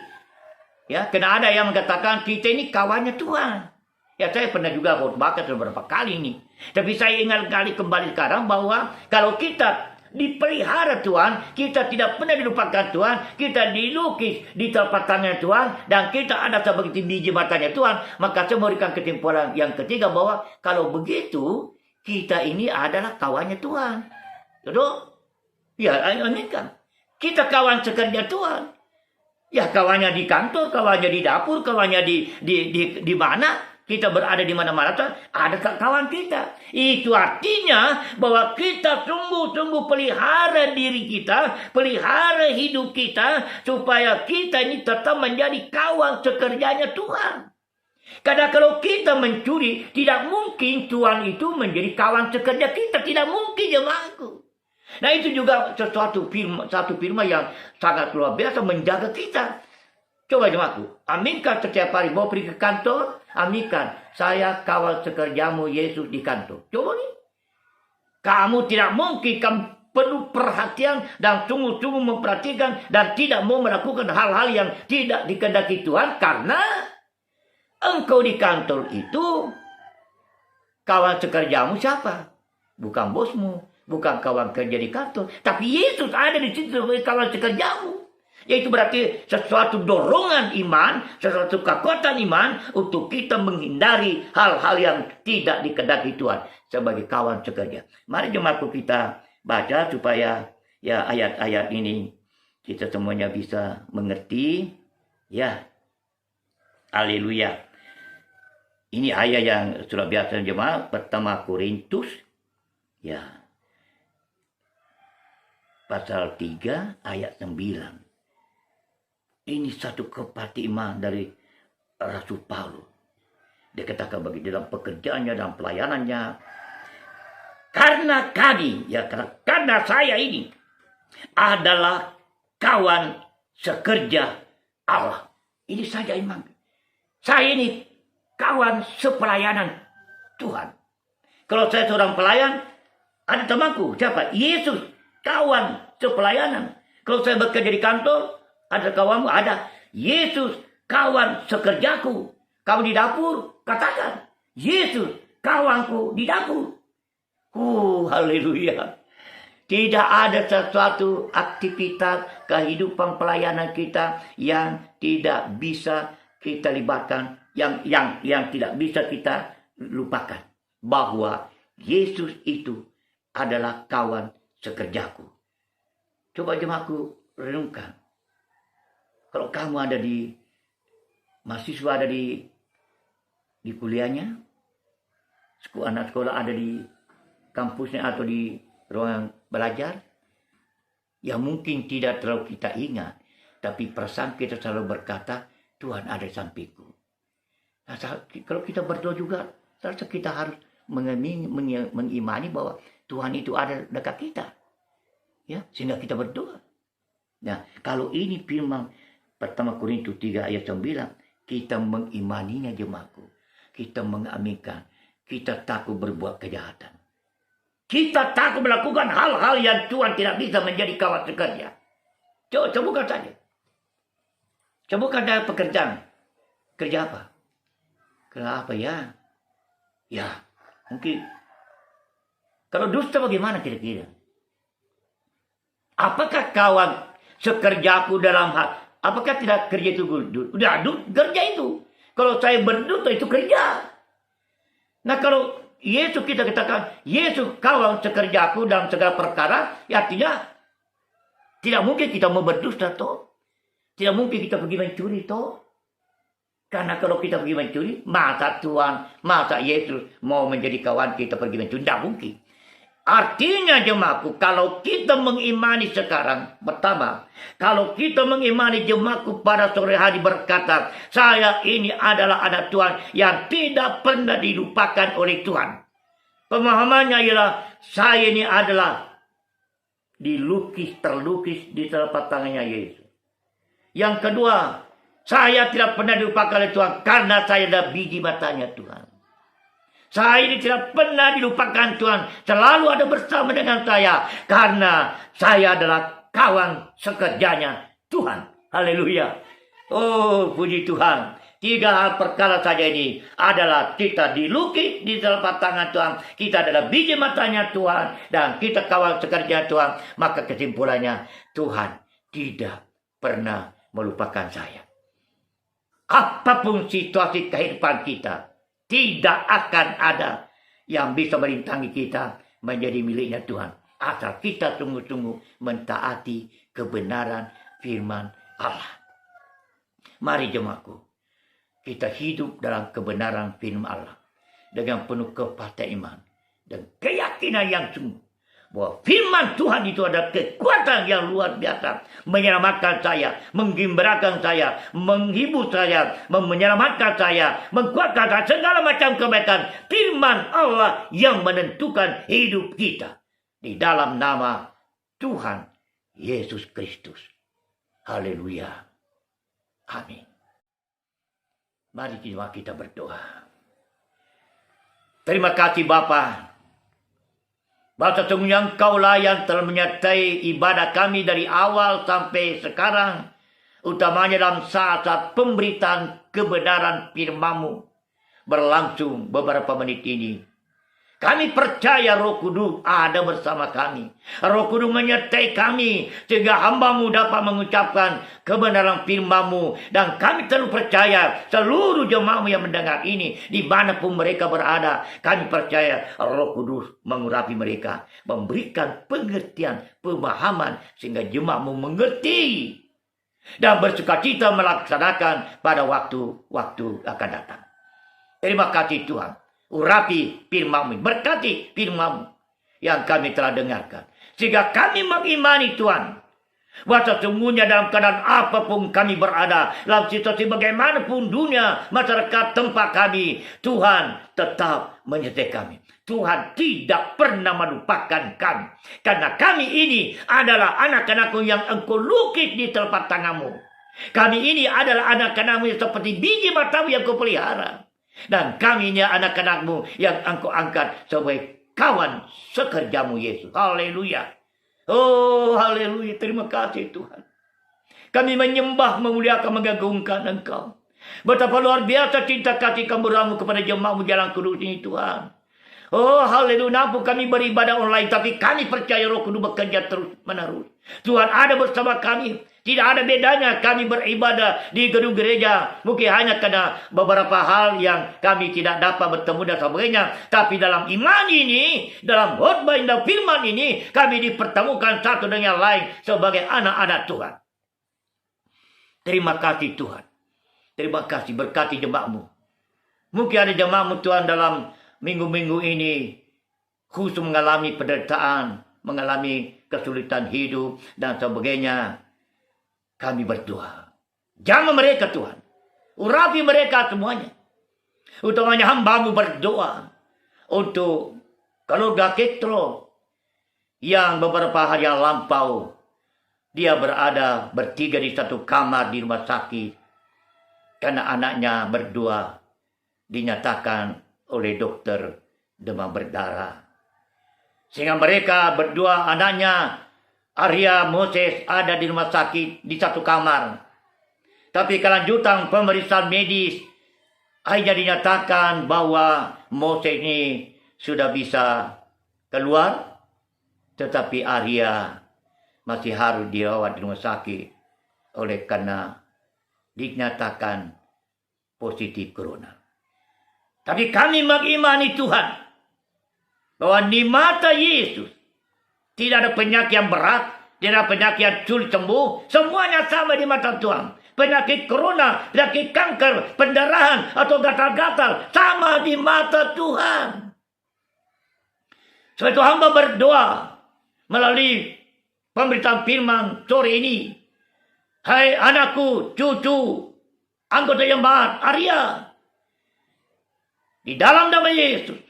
Speaker 2: Ya, karena ada yang mengatakan kita ini kawannya Tuhan. Ya saya pernah juga khotbahkan beberapa kali ini. Tapi saya ingat kembali sekarang bahwa kalau kita dipelihara Tuhan, kita tidak pernah dilupakan Tuhan, kita dilukis di telapak tangan Tuhan, dan kita ada seperti biji matanya Tuhan, maka saya memberikan kesimpulan yang ketiga bahwa kalau begitu, kita ini adalah kawannya Tuhan. Betul? Ya, aminkan. Kita kawan sekerja Tuhan. Ya, kawannya di kantor, kawannya di dapur, kawannya di mana. Kita berada di mana-mana, ada kawan kita. Itu artinya bahwa kita sungguh-sungguh pelihara diri kita, pelihara hidup kita, supaya kita ini tetap menjadi kawan sekerjanya Tuhan. Karena kalau kita mencuri, tidak mungkin Tuhan itu menjadi kawan sekerja kita. Tidak mungkin jemaatku. Nah itu juga satu firman yang sangat luar biasa menjaga kita. Coba jemaatku, aminkan setiap hari mau pergi ke kantor, aminkan saya kawan sekerjamu Yesus di kantor. Coba nih. Kamu tidak mungkin penuh perhatian dan sungguh-sungguh memperhatikan dan tidak mau melakukan hal-hal yang tidak dikehendaki Tuhan karena engkau di kantor itu kawan sekerjamu siapa? Bukan bosmu, bukan kawan kerja di kantor, tapi Yesus ada di situ sebagai kawan sekerjamu. Yaitu berarti sesuatu dorongan iman, sesuatu kekuatan iman untuk kita menghindari hal-hal yang tidak dikehendaki Tuhan sebagai kawan sekerja. Mari jemaatku kita baca supaya ya ayat-ayat ini kita semuanya bisa mengerti. Ya, haleluya. Ini ayat yang sudah biasa jemaat, pertama Korintus, ya, pasal 3 ayat 9. Ini satu kepatiman dari Rasul Paulus. Dia katakan bagi dalam pekerjaannya dan pelayanannya. Karena kami, ya karena saya ini adalah kawan sekerja Allah. Ini saja iman. Saya ini kawan sepelayanan Tuhan. Kalau saya seorang pelayan, ada temanku. Siapa? Yesus, kawan sepelayanan. Kalau saya bekerja di kantor, ada kawanmu, ada Yesus, kawan sekerjaku. Kau di dapur, katakan Yesus, kawanku di dapur. Haleluya. Tidak ada sesuatu aktivitas kehidupan pelayanan kita yang tidak bisa kita libatkan, yang tidak bisa kita lupakan. Bahwa Yesus itu adalah kawan sekerjaku. Coba jemaatku renungkan. Kalau kamu ada di mahasiswa, ada di kuliahnya, anak sekolah ada di kampusnya atau di ruang belajar, ya mungkin tidak terlalu kita ingat, tapi perasaan kita selalu berkata, Tuhan ada di sampingku. Nah, kalau kita berdoa juga, kita harus mengimani bahwa Tuhan itu ada dekat kita, ya, sehingga kita berdoa. Nah, kalau ini firman pertama Korintus 3 ayat 9, kita mengimaninya jemaatku. Kita mengaminkan. Kita takut berbuat kejahatan. Kita takut melakukan hal-hal yang Tuhan tidak bisa menjadi kawan sekerja. Coba saja. Coba saja pekerjaan. Kerja apa? Kerja apa ya? Ya, mungkin. Kalau dusta bagaimana kira-kira? Apakah kawan sekerjaku dalam hal? Apakah tidak kerja itu udah kerja itu? Kalau saya berdusta itu kerja. Nah kalau Yesus kita katakan, Yesus kawan sekerjaku dalam segala perkara, ya tidak mungkin kita mau berdusta toh. Tidak mungkin kita pergi mencuri toh. Karena kalau kita pergi mencuri, masa Yesus mau menjadi kawan kita pergi mencuri? Tidak mungkin. Artinya jemaatku, kalau kita mengimani sekarang, pertama, kalau kita mengimani jemaatku pada sore hari berkata, saya ini adalah anak Tuhan yang tidak pernah dilupakan oleh Tuhan. Pemahamannya ialah, saya ini adalah terlukis di telapak tangannya Yesus. Yang kedua, saya tidak pernah dilupakan oleh Tuhan karena saya adalah biji matanya Tuhan. Saya ini tidak pernah dilupakan Tuhan. Selalu ada bersama dengan saya. Karena saya adalah kawan sekerjanya Tuhan. Haleluya. Oh, puji Tuhan. 3 hal perkara saja ini adalah kita dilukis di telapak tangan Tuhan. Kita adalah biji matanya Tuhan. Dan kita kawan sekerja Tuhan. Maka kesimpulannya, Tuhan tidak pernah melupakan saya. Apapun situasi kehidupan kita, tidak akan ada yang bisa merintangi kita menjadi miliknya Tuhan. Asal kita sungguh-sungguh mentaati kebenaran firman Allah. Mari jemaatku, kita hidup dalam kebenaran firman Allah. Dengan penuh kepastian iman. Dan keyakinan yang sungguh. Bahwa firman Tuhan itu adalah kekuatan yang luar biasa. Menyelamatkan saya, menggembirakan saya, menghibur saya, menyelamatkan saya, menguatkan saya, segala macam kebaikan. Firman Allah yang menentukan hidup kita. Di dalam nama Tuhan Yesus Kristus. Haleluya. Amin. Mari kita berdoa. Terima kasih Bapa. Bahwa sesungguhnya Engkaulah yang telah menyertai ibadah kami dari awal sampai sekarang. Utamanya dalam saat-saat pemberitaan kebenaran firman-Mu berlangsung beberapa menit ini. Kami percaya Roh Kudus ada bersama kami. Roh Kudus menyertai kami sehingga hamba-Mu dapat mengucapkan kebenaran firman-Mu. Dan kami terus percaya seluruh jemaat-Mu yang mendengar ini, dimanapun mereka berada, kami percaya Roh Kudus mengurapi mereka, memberikan pengertian, pemahaman sehingga jemaat-Mu mengerti dan bersukacita melaksanakan pada waktu-waktu akan datang. Terima kasih Tuhan. Urapi firman-Mu, berkati firman-Mu yang kami telah dengarkan. Sehingga kami mengimani Tuhan, bahwa sesungguhnya dalam keadaan apapun kami berada, dalam situasi bagaimanapun dunia, masyarakat tempat kami, Tuhan tetap menyertai kami. Tuhan tidak pernah melupakan kami. Karena kami ini adalah anak-anak-Mu yang Engkau lukis di telapak tangan-Mu. Kami ini adalah anak-anak-Mu yang seperti biji matamu yang Kau pelihara. Dan kami ini anak-anak-Mu yang Engkau angkat sebagai kawan sekerja-Mu, Yesus. Haleluya. Oh, haleluya. Terima kasih Tuhan. Kami menyembah, memuliakan, mengagungkan Engkau. Betapa luar biasa cinta kasih Kamu kepada jemaat-Mu Jalan Kudus ini, Tuhan. Oh, haleluya. Nampun kami beribadah online, tapi kami percaya Roh Kudus bekerja terus menerus. Tuhan ada bersama kami. Tidak ada bedanya kami beribadah di gedung gereja. Mungkin hanya karena beberapa hal yang kami tidak dapat bertemu dan sebagainya. Tapi dalam iman ini, dalam khotbah dan firman ini, kami dipertemukan satu dengan lain sebagai anak-anak Tuhan. Terima kasih Tuhan. Terima kasih, berkati jemaat-Mu. Mungkin ada jemaat-Mu Tuhan dalam minggu-minggu ini khusus mengalami penderitaan, mengalami kesulitan hidup dan sebagainya. Kami berdoa. Jamah mereka Tuhan. Urapi mereka semuanya. Utamanya hamba-Mu berdoa untuk keluarga Ketro yang beberapa hari yang lampau dia berada bertiga di satu kamar di rumah sakit karena anaknya berdua dinyatakan oleh dokter demam berdarah. Sehingga mereka berdua, anaknya Arya Moses ada di rumah sakit di satu kamar. Tapi kelanjutan pemeriksaan medis akhirnya dinyatakan bahwa Moses ini sudah bisa keluar. Tetapi Arya masih harus dirawat di rumah sakit oleh karena dinyatakan positif corona. Tapi kami mengimani Tuhan bahwa di mata Yesus tidak ada penyakit yang berat, tidak ada penyakit yang sulit sembuh. Semuanya sama di mata Tuhan. Penyakit corona, penyakit kanker, pendarahan, atau gatal-gatal. Sama di mata Tuhan. Sebab itu hamba berdoa melalui pemberitaan firman sore ini. Hai anakku, cucu, anggota jemaat Arya. Di dalam nama Yesus.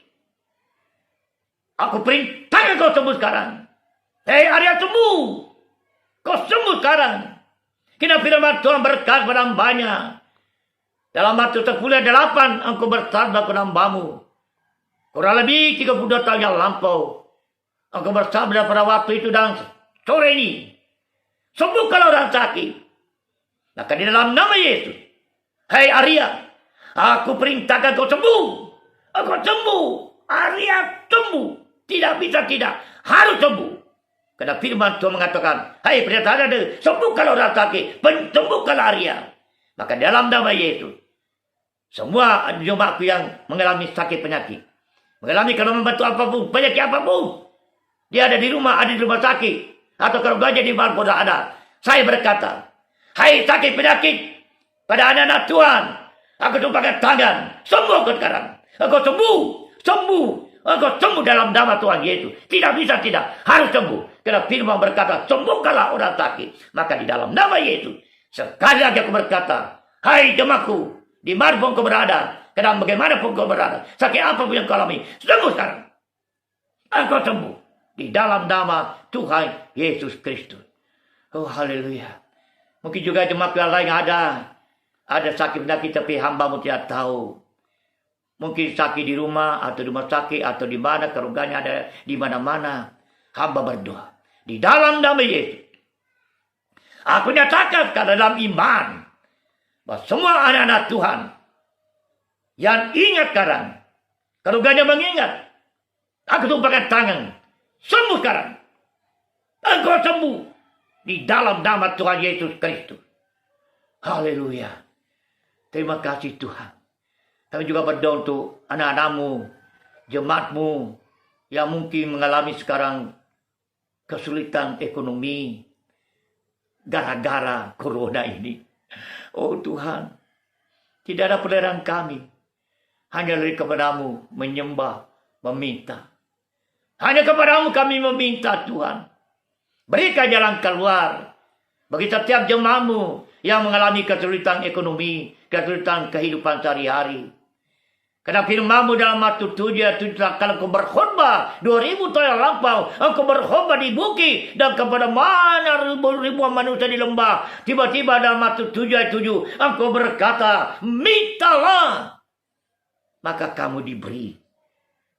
Speaker 2: Aku perintahkan kau sembuh sekarang. Hei Arya, sembuh. Kau sembuh sekarang. Kena firman Tuhan berkata kepada hambanya. Dalam Matius 10:8 engkau bersabda kepada hambamu. Kurang lebih 32 tahun yang lampau. Engkau bersabda pada waktu itu dan sore ini. Sembuhkanlah orang sakit. Maka di dalam nama Yesus. Hei Arya, aku perintahkan kau sembuh. Engkau sembuh. Arya sembuh. Tidak bisa tidak. Harus sembuh. Karena firman Tuhan mengatakan, hai pernyataan ada, sembuhkanlah orang sakit, sembuhkanlah Arya. Maka dalam nama Yesus, semua jemaatku yang mengalami sakit penyakit, mengalami kalau membantu apapun, penyakit apapun, dia ada di rumah sakit, atau kalau gajah di Marpoda ada, saya berkata, hai sakit penyakit, pada anak-anak Tuhan, aku tumpahkan tangan, sembuh kau sekarang, aku sembuh, engkau sembuh dalam nama Tuhan Yesus. Tidak bisa tidak, harus sembuh. Karena firman berkata, sembuhkanlah orang sakit. Maka di dalam nama Yesus, sekali lagi aku berkata, hai jemaatku, di mana pun kau berada, karena bagaimanapun kau berada, sakit apapun yang kau alami, sembuh sekarang. Engkau sembuh di dalam nama Tuhan Yesus Kristus. Oh haleluya. Mungkin juga jemaat yang lain ada sakit penyakit tapi hamba-Mu tidak tahu. Mungkin sakit di rumah atau di rumah sakit atau di mana, keluarganya ada di mana-mana. Hamba berdoa di dalam nama Yesus. Aku nyatakan ke dalam iman bahwa semua anak-anak Tuhan yang ingat sekarang, keluarganya mengingat, Aku tumpahkan tangan. Sembuh sekarang. Engkau sembuh. Di dalam nama Tuhan Yesus Kristus. Haleluya. Terima kasih Tuhan. Kami juga berdoa untuk anak-anakmu, jemaatmu yang mungkin mengalami sekarang kesulitan ekonomi gara-gara corona ini. Oh Tuhan, tidak ada pilihan kami. Hanya dari kepadamu menyembah, meminta. Hanya kepadamu kami meminta Tuhan. Berikan jalan keluar bagi setiap jemaatmu yang mengalami kesulitan ekonomi, kesulitan kehidupan sehari-hari. Karena firman-Mu dalam Matius 7 kalau engkau berkhotbah 2000 tahun yang lampau, engkau berkhotbah di bukit dan kepada mana ribuan manusia di lembah. Tiba-tiba dalam Matius 7 engkau berkata, mintalah, maka kamu diberi.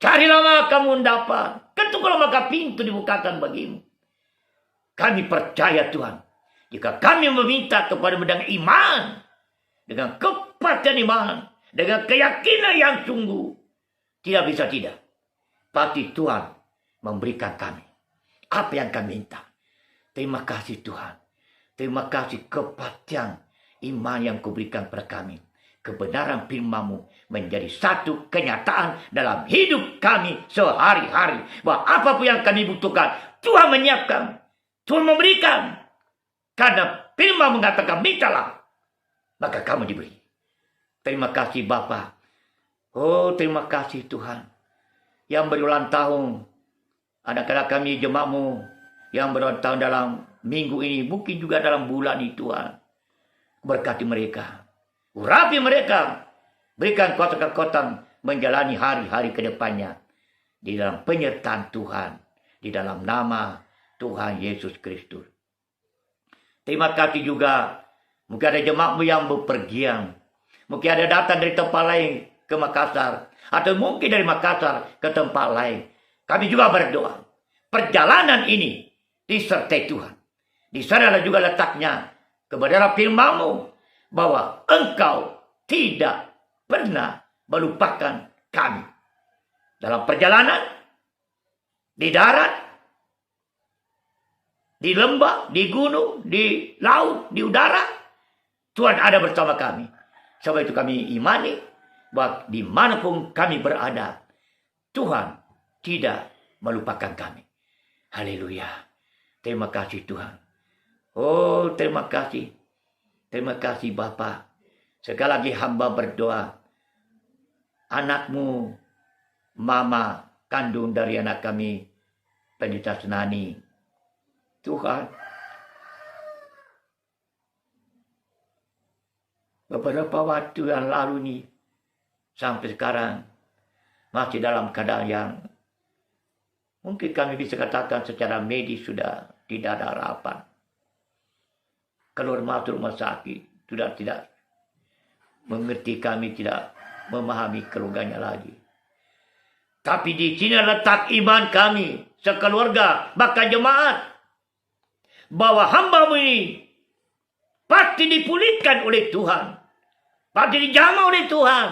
Speaker 2: Carilah maka kamu mendapat. Ketuklah maka pintu dibukakan bagimu. Kami percaya Tuhan, jika kami meminta kepada dengan iman, dengan kepastian iman, dengan keyakinan yang sungguh, tidak bisa tidak, pasti Tuhan memberikan kami apa yang kami minta. Terima kasih Tuhan. Terima kasih kepastian iman yang Kau berikan kepada kami. Kebenaran firman-Mu menjadi satu kenyataan dalam hidup kami sehari-hari. Bahwa apapun yang kami butuhkan, Tuhan menyiapkan, Tuhan memberikan. Karena firman mengatakan mintalah, maka kamu diberi. Terima kasih Bapa. Oh terima kasih Tuhan. Yang berulang tahun, anak-anak kami jemaat-Mu yang berulang tahun dalam minggu ini, mungkin juga dalam bulan ini Tuhan. Berkati mereka. Urapi mereka. Berikan kuasa kekuatan menjalani hari-hari ke depannya. Di dalam penyertaan Tuhan. Di dalam nama Tuhan Yesus Kristus. Terima kasih juga. Mungkin ada jemaat-Mu yang bepergian. Mungkin ada datang dari tempat lain ke Makassar. Atau mungkin dari Makassar ke tempat lain. Kami juga berdoa. Perjalanan ini disertai Tuhan. Di sana juga letaknya kebenaran firman-Mu. Bahwa Engkau tidak pernah melupakan kami. Dalam perjalanan. Di darat. Di lembah. Di gunung. Di laut. Di udara. Tuhan ada bersama kami. Sebab itu kami imani bahwa dimanapun kami berada, Tuhan tidak melupakan kami. Haleluya. Terima kasih Tuhan. Oh terima kasih. Terima kasih Bapa. Sekali lagi hamba berdoa. Anakmu, mama kandung dari anak kami, Pendeta Senani. Tuhan, beberapa waktu yang lalu ini, sampai sekarang, masih dalam keadaan yang mungkin kami bisa katakan secara medis sudah tidak ada harapan. Keluar masuk rumah sakit, sudah tidak mengerti, kami tidak memahami keluarganya lagi. Tapi di sini letak iman kami, sekeluarga, bahkan jemaat, bahwa hamba-Mu ini pasti dipulihkan oleh Tuhan. Pasti dijamah oleh Tuhan.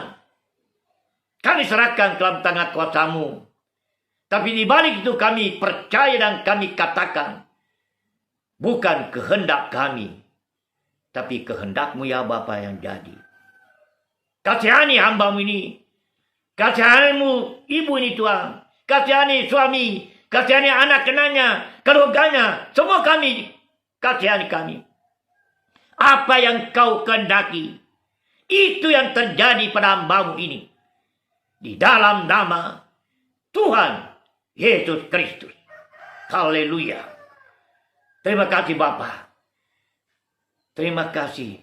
Speaker 2: Kami serahkan ke dalam tangan kuasa-Mu. Tapi di balik itu kami percaya dan kami katakan, bukan kehendak kami, tapi kehendak-Mu ya Bapa yang jadi. Kasihani hamba-Mu ini. Kasihani-Mu ibu ini Tuhan. Kasihani suami. Kasihani anak-anaknya. Keluarganya. Semua kami. Kasihani kami. Apa yang Kau kehendaki, itu yang terjadi pada hamba-Mu ini. Di dalam nama Tuhan Yesus Kristus. Haleluya. Terima kasih Bapa. Terima kasih.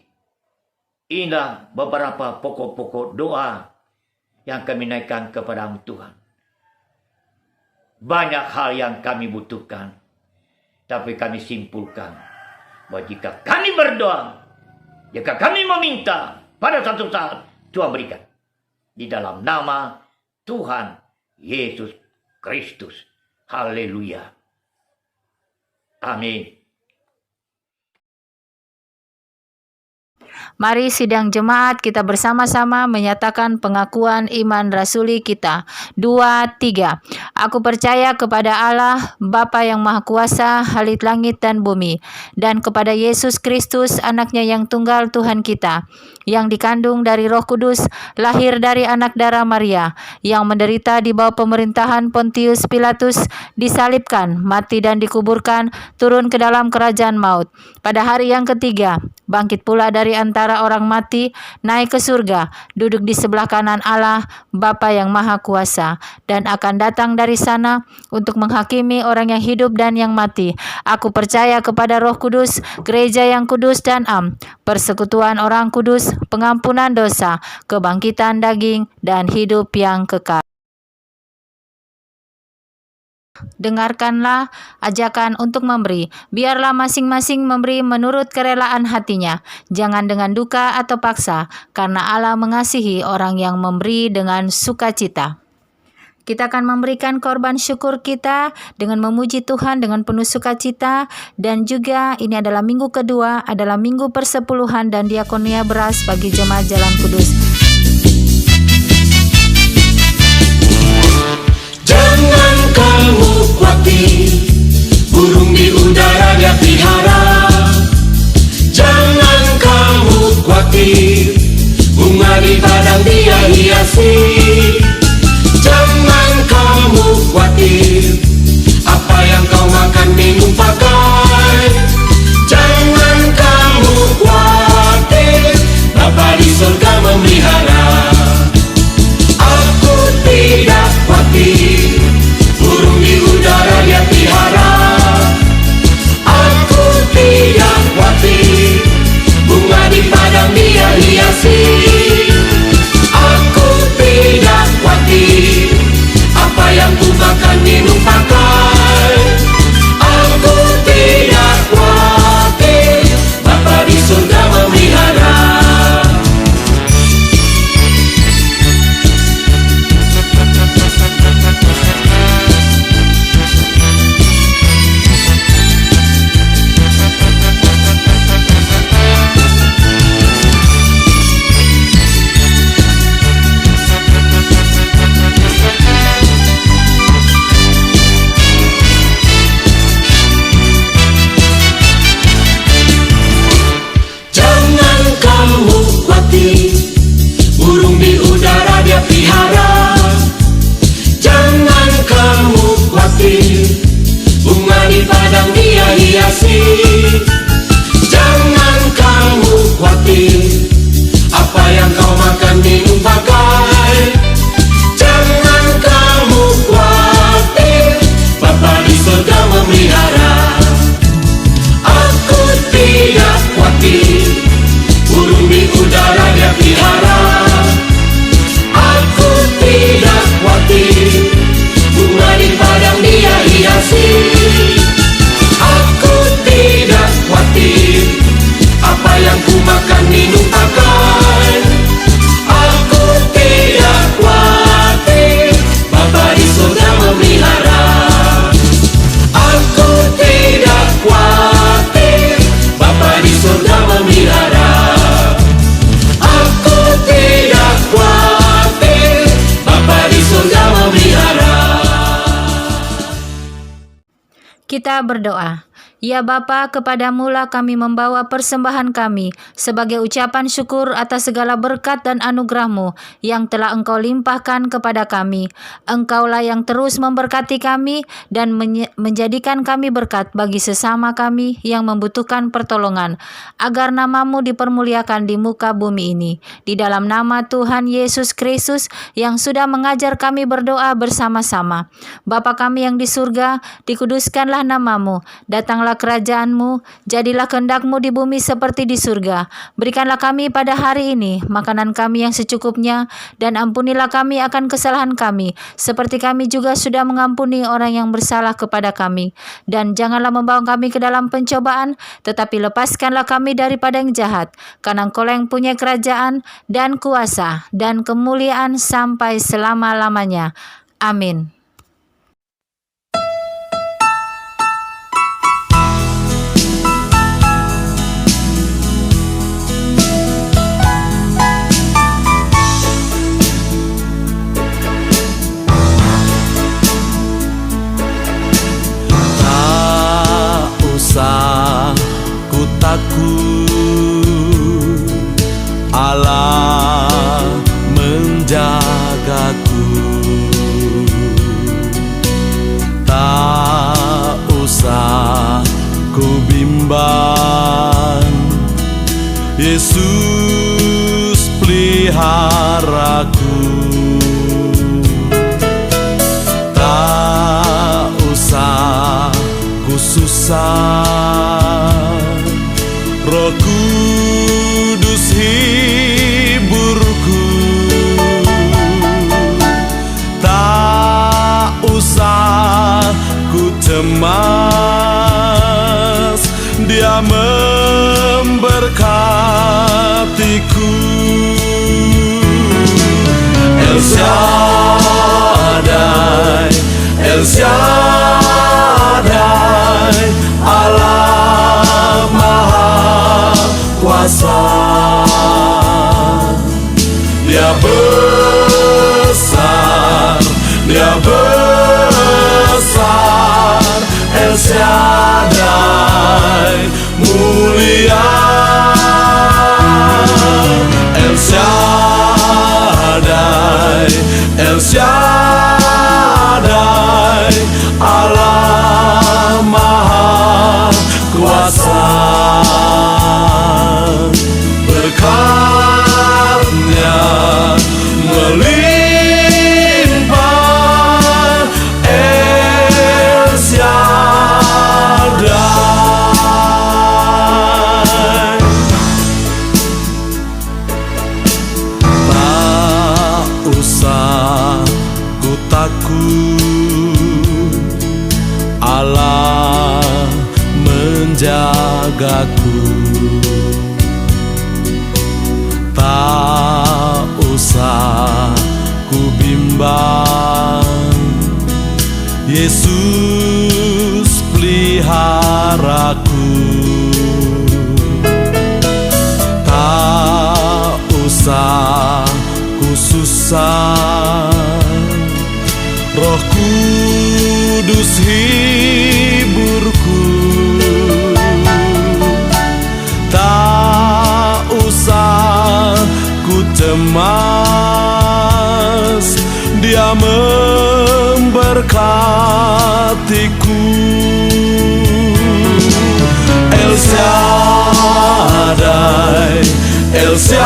Speaker 2: Inilah beberapa pokok-pokok doa yang kami naikkan kepada Tuhan. Banyak hal yang kami butuhkan. Tapi kami simpulkan bahwa jika kami berdoa, jika kami meminta, pada satu saat Tuhan berikan. Di dalam nama Tuhan Yesus Kristus. Haleluya. Amin.
Speaker 3: Mari sidang jemaat kita bersama-sama menyatakan pengakuan iman rasuli kita. 2, 3. Aku percaya kepada Allah, Bapa yang Maha Kuasa, Halik langit dan bumi, dan kepada Yesus Kristus, anaknya yang tunggal Tuhan kita, yang dikandung dari Roh Kudus, lahir dari anak darah Maria, yang menderita di bawah pemerintahan Pontius Pilatus, disalibkan, mati dan dikuburkan, turun ke dalam kerajaan maut. Pada hari yang ketiga, bangkit pula dari antara orang mati, naik ke surga, duduk di sebelah kanan Allah, Bapa yang Maha Kuasa, dan akan datang dari sana untuk menghakimi orang yang hidup dan yang mati. Aku percaya kepada Roh Kudus, gereja yang kudus dan am, persekutuan orang kudus, pengampunan dosa, kebangkitan daging, dan hidup yang kekal. Dengarkanlah ajakan untuk memberi. Biarlah masing-masing memberi menurut kerelaan hatinya, jangan dengan duka atau paksa, karena Allah mengasihi orang yang memberi dengan sukacita. Kita akan memberikan korban syukur kita dengan memuji Tuhan dengan penuh sukacita, dan juga ini adalah minggu kedua, adalah minggu persepuluhan dan diakonia beras bagi jemaat Jalan Kudus.
Speaker 4: Jangan kamu khawatir, burung di udara dia pelihara. Jangan kamu khawatir, bunga di padang dia hiasi. Jangan kamu khawatir, apa yang kau makan, minum, pakai. Jangan kamu khawatir, Bapa di surga memelihara. Aku tidak khawatir, burung di udara dia pelihara. Aku tidak khawatir, bunga di padang dia hiasi. Aku tidak khawatir, apa yang ku makan, minum, pakai. Aku tidak khawatir, Bapa di surga memelihara. Jangan kamu khawatir, burung di udara dia pelihara. Jangan kamu khawatir, bunga di padang dia hiasi. Jangan kamu khawatir, apa yang kau makan, minum, pakai. Jangan kamu khawatir, Bapa di surga memelihara. Aku tidak khawatir, burung di udara dia pelihara. Aku tidak khawatir, bunga di padang dia hiasi. Aku tidak khawatir, apa yang ku makan, minum, pakai. Aku tidak khawatir, Bapa di surga memelihara. Aku tidak khawatir, Bapa di surga memelihara. Aku tidak khawatir, Bapa di surga memelihara.
Speaker 3: Kita berdoa. Ya Bapa, kepadamu-lah kami membawa persembahan kami sebagai ucapan syukur atas segala berkat dan anugerah-Mu yang telah Engkau limpahkan kepada kami. Engkaulah yang terus memberkati kami dan menjadikan kami berkat bagi sesama kami yang membutuhkan pertolongan, agar nama-Mu dipermuliakan di muka bumi ini. Di dalam nama Tuhan Yesus Kristus yang sudah mengajar kami berdoa bersama-sama. Bapa kami yang di surga, dikuduskanlah nama-Mu, datanglah kerajaan-Mu, jadilah kehendak-Mu di bumi seperti di surga. Berikanlah kami pada hari ini makanan kami yang secukupnya, dan ampunilah kami akan kesalahan kami, seperti kami juga sudah mengampuni orang yang bersalah kepada kami. Dan janganlah membawa kami ke dalam pencobaan, tetapi lepaskanlah kami daripada yang jahat, karena Engkau yang punya kerajaan dan kuasa dan kemuliaan sampai selama-lamanya. Amin.
Speaker 7: Yesus peliharaku. Tak usah ku susah, Roh Kudus hiburku. Tak usah ku cemas, Dia memberkatiku. El Shaddai, El Shaddai, Allah Maha Kuasa. Dia besar, Dia besar, El Shaddai mulia. El Shaddai, El Shaddai, Allah Maha Kuasa. Berkat-Nya melimpah, El Shaddai. Tak usah ku takut, Allah menjagaku. Tak usah ku bimbang, Yesus peliharaku. Tak usah ku susah, Roh Kudus hiburku. Tak usah ku cemas, Dia memberkatiku. El Shaddai, El Shaddai,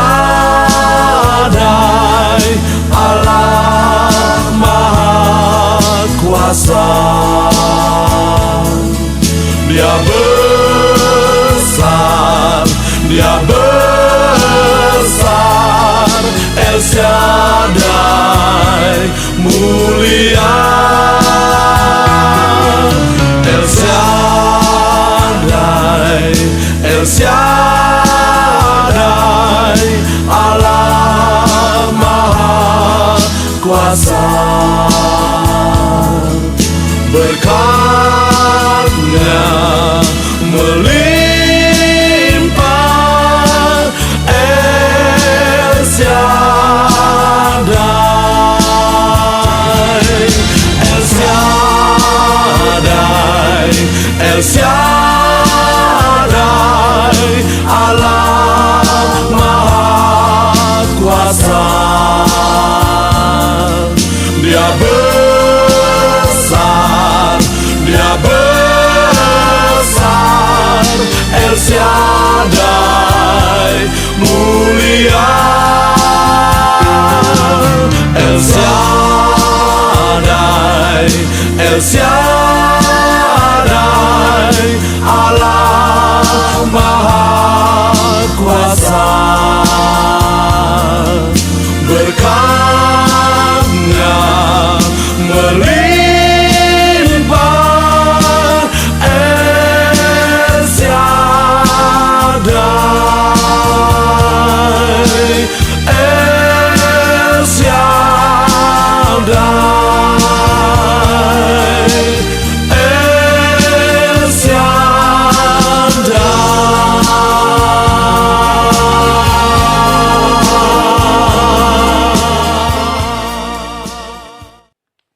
Speaker 7: Allah Maha Kuasa. Dia besar, Dia besar, El Shaddai mulia. El Shaddai, El Shaddai, Allah Maha Kuasa. Berkat-Nya melimpah, El Shaddai, El Shaddai, El Shaddai, Allah Maha Kuasa. Dia besar, Dia besar, El Shaddai mulia. El Shaddai, El Shaddai, Allah Maha Kuasa. Berkat-Nya melimpah, El Shaddai, El Shaddai, El Shaddai.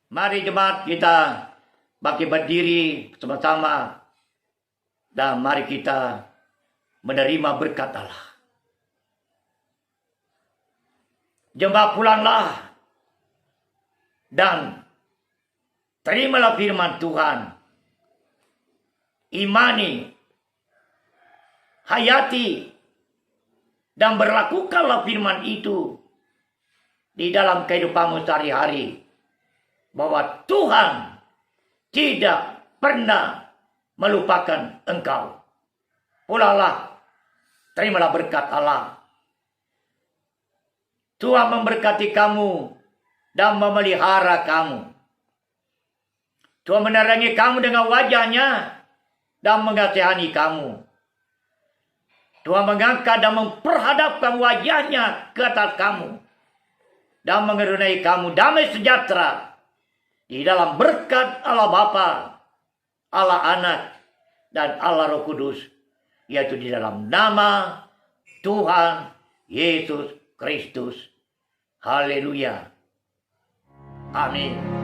Speaker 2: Mari jemaat kita bangkit berdiri sama-sama dan mari kita menerima berkat Allah. Jemaat pulanglah dan terimalah firman Tuhan. Imani, hayati, dan berlakukanlah firman itu di dalam kehidupanmu sehari-hari, bahwa Tuhan tidak pernah melupakan engkau. Pulalah, terimalah berkat Allah. Tuhan memberkati kamu dan memelihara kamu. Tuhan menerangi kamu dengan wajahnya dan mengasihani kamu. Tuhan mengangkat dan memperhadapkan wajahnya ke atas kamu dan mengerunai kamu damai sejahtera di dalam berkat Allah Bapa, Allah Anak, dan Allah Roh Kudus, yaitu di dalam nama Tuhan Yesus Kristus. Haleluya. Amin.